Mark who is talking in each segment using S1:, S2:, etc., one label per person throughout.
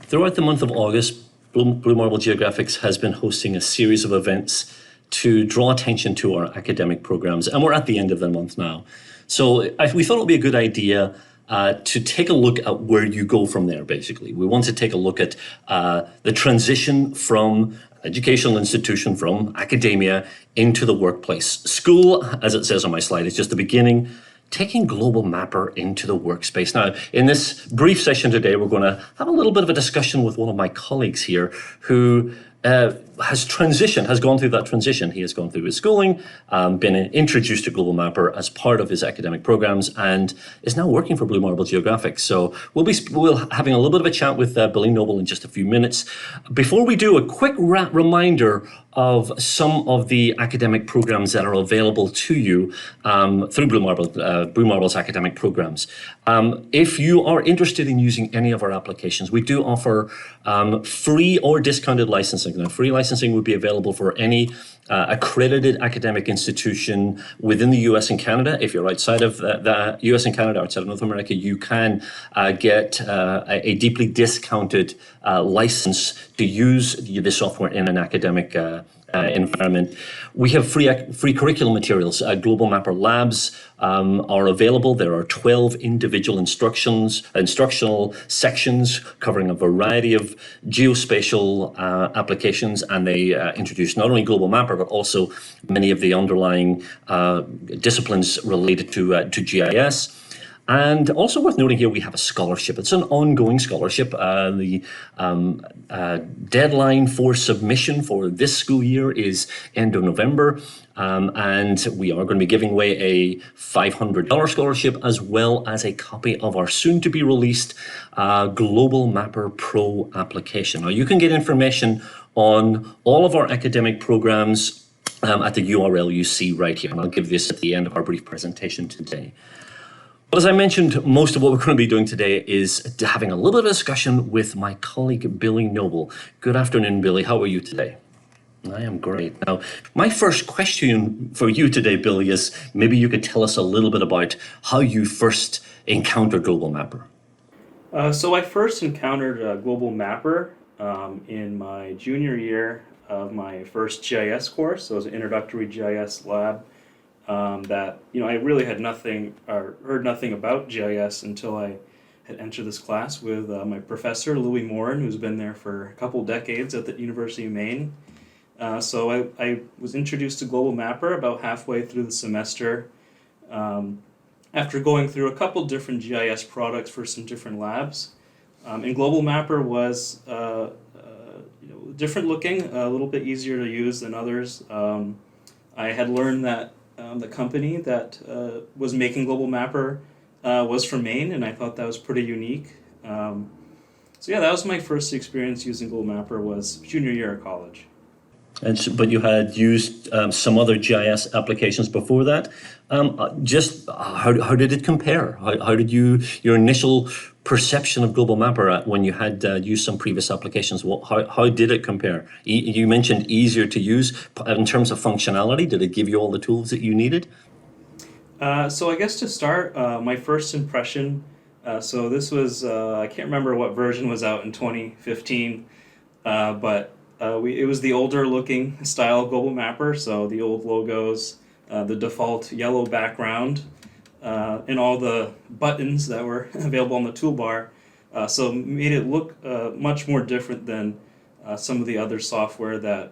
S1: Throughout the month of August, Blue Marble Geographics has been hosting a series of events to draw attention to our academic programs, and we're at the end of the month now. So we thought it would be a good idea to take a look at where you go from there, basically. We want to take a look at the transition from educational institution, from academia, into the workplace. School, as it says on my slide, is just the beginning. Taking Global Mapper into the workspace. Now, in this brief session today, we're going to have a little bit of a discussion with one of my colleagues here who has gone through that transition. He has gone through his schooling, been introduced to Global Mapper as part of his academic programs, and is now working for Blue Marble Geographics. So we'll having a little bit of a chat with Billy Noble in just a few minutes. Before we do, a quick reminder of some of the academic programs that are available to you through Blue Marble's academic programs. If you are interested in using any of our applications, we do offer free or discounted licensing. Now, free licensing would be available for any accredited academic institution within the US and Canada. If you're outside of the US and Canada, outside of North America, you can get a deeply discounted license to use the software in an academic environment. We have free curriculum materials. Global Mapper Labs are available. There are 12 individual instructional sections covering a variety of geospatial applications, and they introduce not only Global Mapper, but also many of the underlying disciplines related to GIS. And also worth noting here, we have a scholarship. It's an ongoing scholarship. The deadline for submission for this school year is end of November. And we are going to be giving away a $500 scholarship, as well as a copy of our soon-to-be released Global Mapper Pro application. Now, you can get information on all of our academic programs at the URL you see right here. And I'll give this at the end of our brief presentation today. But as I mentioned, most of what we're going to be doing today is having a little bit of discussion with my colleague, Billy Noble. Good afternoon, Billy. How are you today? I am great. Now, my first question for you today, Billy, is maybe you could tell us a little bit about how you first encountered Global Mapper.
S2: So I first encountered Global Mapper in my junior year of my first GIS course. So it was an introductory GIS lab. That I really had nothing or heard nothing about GIS until I had entered this class with my professor Louis Morin, who's been there for a couple decades at the University of Maine. So I was introduced to Global Mapper about halfway through the semester, after going through a couple different GIS products for some different labs. And Global Mapper was different looking, a little bit easier to use than others. I had learned that the company that was making Global Mapper was from Maine, and I thought that was pretty unique. So yeah, that was my first experience using Global Mapper, was junior year of college.
S1: But you had used some other GIS applications before that. Just how did it compare? How did your initial perception of Global Mapper when you had used some previous applications? How did it compare? You mentioned easier to use in terms of functionality. Did it give you all the tools that you needed?
S2: So I guess to start, my first impression. So this was I can't remember what version was out in 2015, but. It was the older looking style Global Mapper, so the old logos, the default yellow background, and all the buttons that were available on the toolbar. So made it look much more different than some of the other software that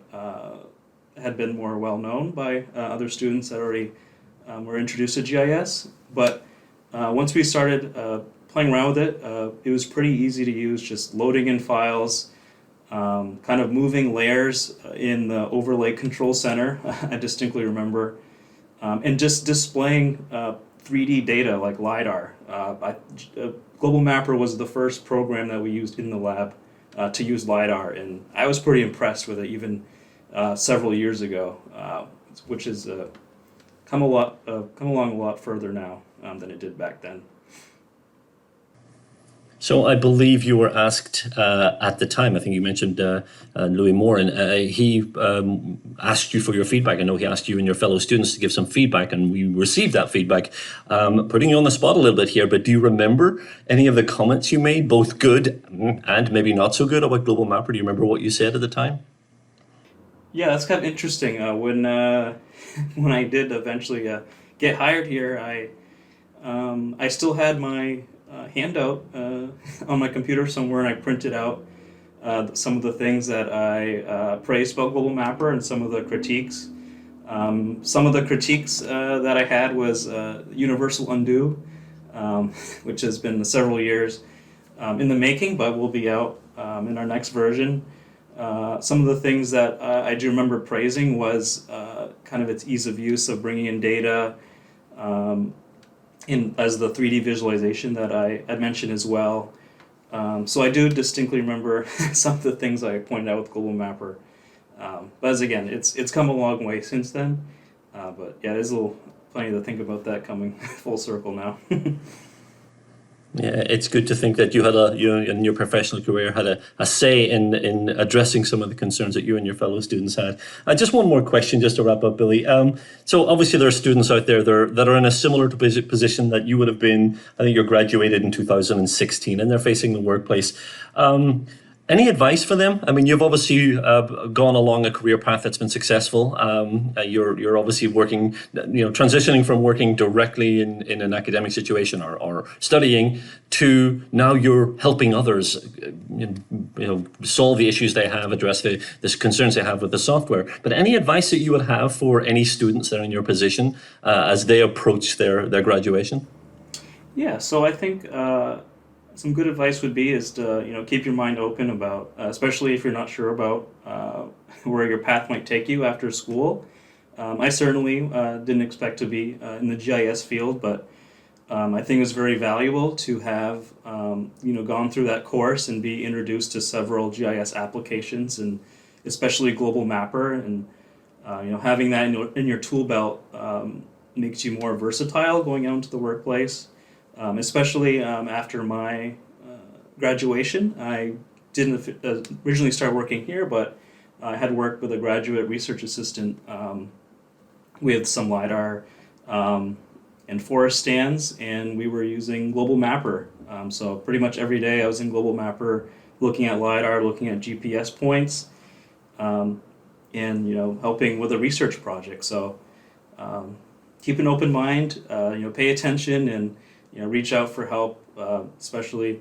S2: had been more well known by other students that already were introduced to GIS. But once we started playing around with it, it was pretty easy to use, just loading in files. Kind of moving layers in the overlay control center, I distinctly remember, and just displaying 3D data like LiDAR. Global Mapper was the first program that we used in the lab to use LiDAR, and I was pretty impressed with it even several years ago, which has come along a lot further now than it did back then.
S1: So I believe you were asked at the time, I think you mentioned Louis Moore, and he asked you for your feedback. I know he asked you and your fellow students to give some feedback, and we received that feedback. Putting you on the spot a little bit here, but do you remember any of the comments you made, both good and maybe not so good, about Global Mapper? Do you remember what you said at the time?
S2: Yeah, that's kind of interesting. When when I did eventually get hired here, I still had my handout on my computer somewhere, and I printed out some of the things that I praised about Global Mapper and some of the critiques. Some of the critiques that I had was universal undo, which has been several years in the making, but will be out in our next version. Some of the things that I do remember praising was kind of its ease of use of bringing in data as the 3D visualization that I had mentioned as well. So I do distinctly remember some of the things I pointed out with Global Mapper. But as again, it's come a long way since then. But yeah, there's plenty to think about that coming full circle now.
S1: Yeah, it's good to think that you in your professional career had a say in addressing some of the concerns that you and your fellow students had. Just one more question, just to wrap up, Billy. So obviously there are students out there that are in a similar position that you would have been. I think you graduated in 2016, and they're facing the workplace. Any advice for them? I mean, you've obviously gone along a career path that's been successful. You're obviously working, transitioning from working directly in an academic situation or studying to now you're helping others, solve the issues they have, address the concerns they have with the software. But any advice that you would have for any students that are in your position as they approach their graduation?
S2: Yeah, so I think some good advice would be is to keep your mind open about, especially if you're not sure about where your path might take you after school. I certainly didn't expect to be in the GIS field, but I think it was very valuable to have gone through that course and be introduced to several GIS applications, and especially Global Mapper, and having that in your tool belt makes you more versatile going out into the workplace. Especially after my graduation. I didn't originally start working here, but I had worked with a graduate research assistant with some LiDAR and forest stands, and we were using Global Mapper. So pretty much every day I was in Global Mapper looking at LiDAR, looking at GPS points, and helping with a research project. So keep an open mind, pay attention, and reach out for help, especially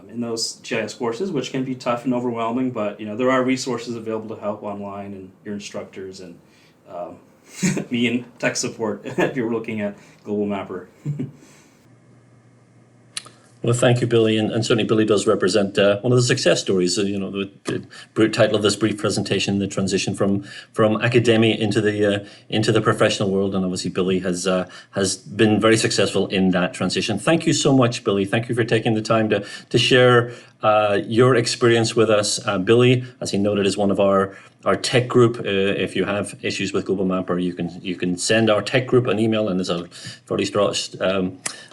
S2: in those GIS courses, which can be tough and overwhelming. But there are resources available to help online, and your instructors, and me and tech support if you're looking at Global Mapper.
S1: Well, thank you, Billy, and certainly Billy does represent one of the success stories. The title of this brief presentation: the transition from academia into the professional world, and obviously Billy has been very successful in that transition. Thank you so much, Billy. Thank you for taking the time to share your experience with us. Billy, as he noted, is one of our tech group. If you have issues with Global Mapper, you can send our tech group an email, and there's a fairly strong,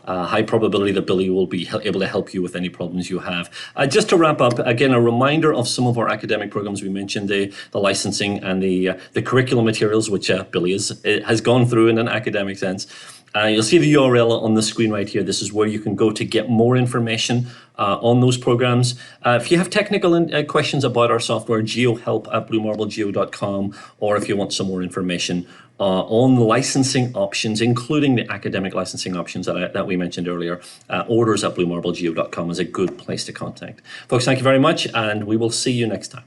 S1: high probability that Billy will be able to help you with any problems you have. Just to wrap up, again, a reminder of some of our academic programs. We mentioned the licensing and the curriculum materials, which Billy has gone through in an academic sense. You'll see the URL on the screen right here. This is where you can go to get more information on those programs. If you have technical questions about our software, geohelp@bluemarblegeo.com, or if you want some more information on licensing options, including the academic licensing options that we mentioned earlier, orders@bluemarblegeo.com is a good place to contact. Folks, thank you very much, and we will see you next time.